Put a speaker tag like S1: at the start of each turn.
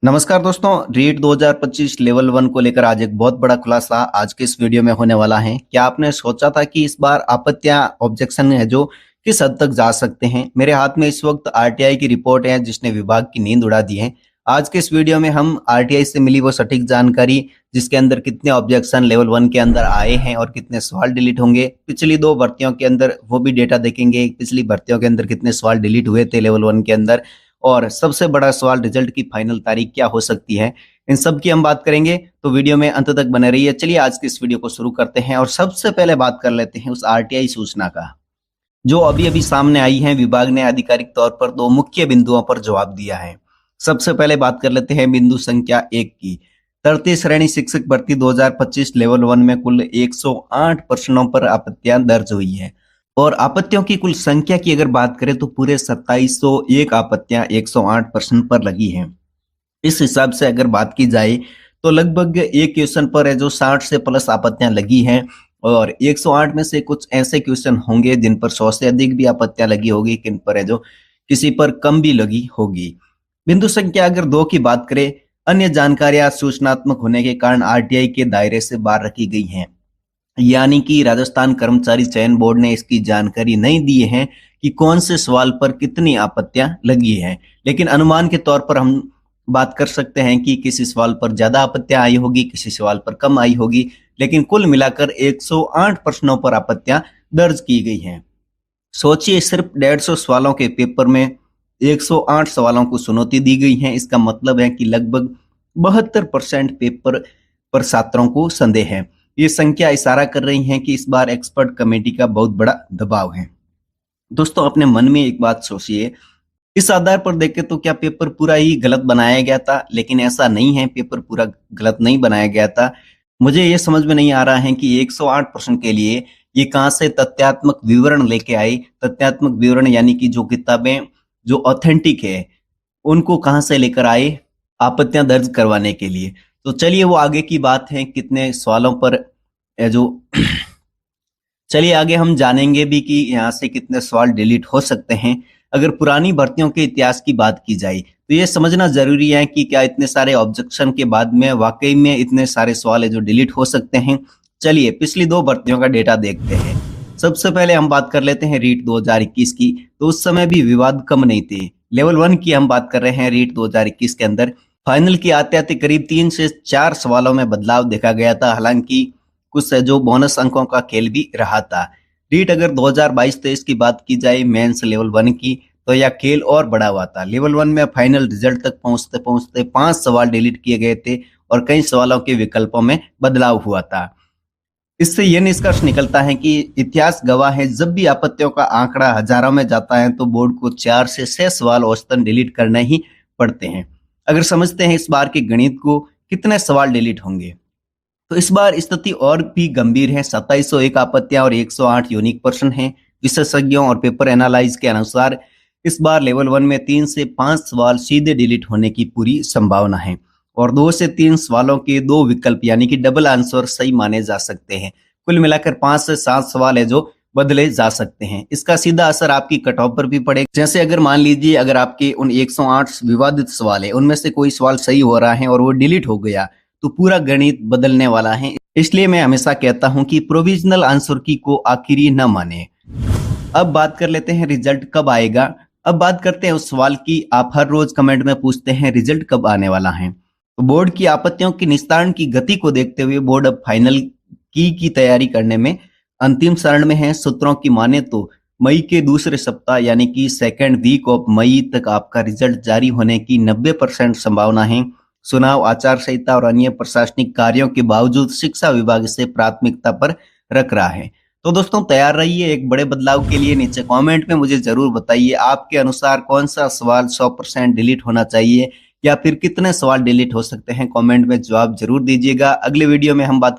S1: नमस्कार दोस्तों, रीट 2025 लेवल 1 को लेकर आज एक बहुत बड़ा खुलासा आज के इस वीडियो में होने वाला है। क्या आपने सोचा था कि इस बार आपत्तियां ऑब्जेक्शन है जो किस हद तक जा सकते हैं? मेरे हाथ में इस वक्त आरटीआई की रिपोर्ट है जिसने विभाग की नींद उड़ा दी है। आज के इस वीडियो में हम आरटीआई से मिली वो सटीक जानकारी, जिसके अंदर कितने ऑब्जेक्शन लेवल 1 के अंदर आए हैं और कितने सवाल डिलीट होंगे, पिछली 2 भर्तियों के अंदर वो भी डेटा देखेंगे, पिछली भर्तियों के अंदर कितने सवाल डिलीट हुए थे लेवल 1 के अंदर, और सबसे बड़ा सवाल रिजल्ट की फाइनल तारीख क्या हो सकती है। इन सब की हम बात करेंगे, तो वीडियो में अंत तक बने रहिए। चलिए आज की इस वीडियो को शुरू करते हैं और सबसे पहले बात कर लेते हैं उस आरटीआई सूचना का जो अभी अभी सामने आई है। विभाग ने आधिकारिक तौर पर 2 मुख्य बिंदुओं पर जवाब दिया है। सबसे पहले बात कर लेते हैं बिंदु संख्या 1 की। तृतीय श्रेणी शिक्षक भर्ती 2025 लेवल 1 में कुल 108 प्रश्नों पर आपत्तियां दर्ज हुई है और आपत्तियों की कुल संख्या की अगर बात करें तो पूरे 2701 आपत्तियां 108 प्रश्न पर लगी हैं। इस हिसाब से अगर बात की जाए तो लगभग एक क्वेश्चन पर है जो 60 से प्लस आपत्तियां लगी हैं और 108 में से कुछ ऐसे क्वेश्चन होंगे जिन पर 100 से अधिक भी आपत्तियां लगी होगी, किन पर है जो किसी पर कम भी लगी होगी। बिंदु संख्या अगर 2 की बात करें, अन्य जानकारियां सूचनात्मक होने के कारण आरटीआई के दायरे से बाहर रखी गई हैं, यानी कि राजस्थान कर्मचारी चयन बोर्ड ने इसकी जानकारी नहीं दी है कि कौन से सवाल पर कितनी आपत्तियां लगी हैं, लेकिन अनुमान के तौर पर हम बात कर सकते हैं कि किसी सवाल पर ज्यादा आपत्तियां आई होगी, किसी सवाल पर कम आई होगी, लेकिन कुल मिलाकर 108 प्रश्नों पर आपत्तियां दर्ज की गई हैं। सोचिए, सिर्फ 150 सवालों के पेपर में 108 सवालों को चुनौती दी गई है। इसका मतलब है कि लगभग 72% पेपर पर छात्रों को संदेह है। ये संख्या इशारा कर रही है कि इस बार एक्सपर्ट कमेटी का बहुत बड़ा दबाव है। दोस्तों, अपने मन में एक बात सोचिए, इस आधार पर देखें तो क्या पेपर पूरा ही गलत बनाया गया था? लेकिन ऐसा नहीं है, पेपर पूरा गलत नहीं बनाया गया था। मुझे ये समझ में नहीं आ रहा है कि 108 प्रश्न के लिए ये कहाँ से तथ्यात्मक विवरण लेके आए। तथ्यात्मक विवरण यानी कि जो किताबें जो ऑथेंटिक है उनको कहाँ से लेकर आए आपत्तियां दर्ज करवाने के लिए। तो चलिए वो आगे की बात है, कितने सवालों पर जो चलिए आगे हम जानेंगे भी कि यहाँ से कितने सवाल डिलीट हो सकते हैं। अगर पुरानी भर्तियों के इतिहास की बात की जाए तो ये समझना जरूरी है कि क्या इतने सारे ऑब्जेक्शन के बाद में वाकई में इतने सारे सवाल है जो डिलीट हो सकते हैं। चलिए पिछली 2 भर्तियों का डेटा देखते हैं। सबसे पहले हम बात कर लेते हैं रीट 2021 की। तो उस समय भी विवाद कम नहीं थे। लेवल 1 की हम बात कर रहे हैं। रीट 2021 के अंदर फाइनल की आते आते करीब 3 से 4 सवालों में बदलाव देखा गया था, हालांकि कुछ जो बोनस अंकों का खेल भी रहा था। रीट अगर 2022-23 की बात की जाए मेंस लेवल 1 की, तो यह खेल और बड़ा हुआ था। लेवल 1 में फाइनल रिजल्ट तक पहुंचते पहुंचते 5 सवाल डिलीट किए गए थे और कई सवालों के विकल्पों में बदलाव हुआ था। इससे यह निष्कर्ष निकलता है कि इतिहास गवाह है, जब भी आपत्तियों का आंकड़ा हजारों में जाता है तो बोर्ड को 4 से 6 सवाल औसतन डिलीट करने ही पड़ते हैं। अगर समझते हैं इस बार के गणित को, कितने सवाल डिलीट होंगे, तो इस बार स्थिति और भी गंभीर है। 2701 आपत्तियां और 108 यूनिक प्रश्न हैं। विशेषज्ञों और पेपर एनालाइज के अनुसार इस बार लेवल 1 में 3 से 5 सवाल सीधे डिलीट होने की पूरी संभावना है और 2 से 3 सवालों के 2 विकल्प यानी कि डबल आंसर सही माने जा सकते हैं। कुल मिलाकर 5 से 7 सवाल है जो बदले जा सकते हैं। इसका सीधा असर आपकी कट ऑफ पर भी पड़ेगा। जैसे अगर मान लीजिए अगर आपके उन 108 विवादित सवाल है, उनमें से कोई सवाल सही हो रहा है और वो डिलीट हो गया, तो पूरा गणित बदलने वाला है। इसलिए मैं हमेशा कहता हूं कि प्रोविजनल आंसर की को आखिरी न माने। अब बात कर लेते हैं रिजल्ट कब आएगा। अब बात करते हैं उस सवाल की आप हर रोज कमेंट में पूछते हैं, रिजल्ट कब आने वाला है। तो बोर्ड की आपत्तियों की निस्तारण की गति को देखते हुए बोर्ड अब फाइनल की तैयारी करने में अंतिम चरण में है। सूत्रों की माने तो मई के दूसरे सप्ताह यानी कि सेकेंड वीक ऑफ मई तक आपका रिजल्ट जारी होने की 90% संभावना है। चुनाव आचार संहिता और अन्य प्रशासनिक कार्यों के बावजूद शिक्षा विभाग इसे प्राथमिकता पर रख रहा है। तो दोस्तों तैयार रहिए एक बड़े बदलाव के लिए। नीचे कमेंट में मुझे जरूर बताइए आपके अनुसार कौन सा सवाल 100% डिलीट होना चाहिए या फिर कितने सवाल डिलीट हो सकते हैं। कमेंट में जवाब जरूर दीजिएगा। अगले वीडियो में हम बात करेंगे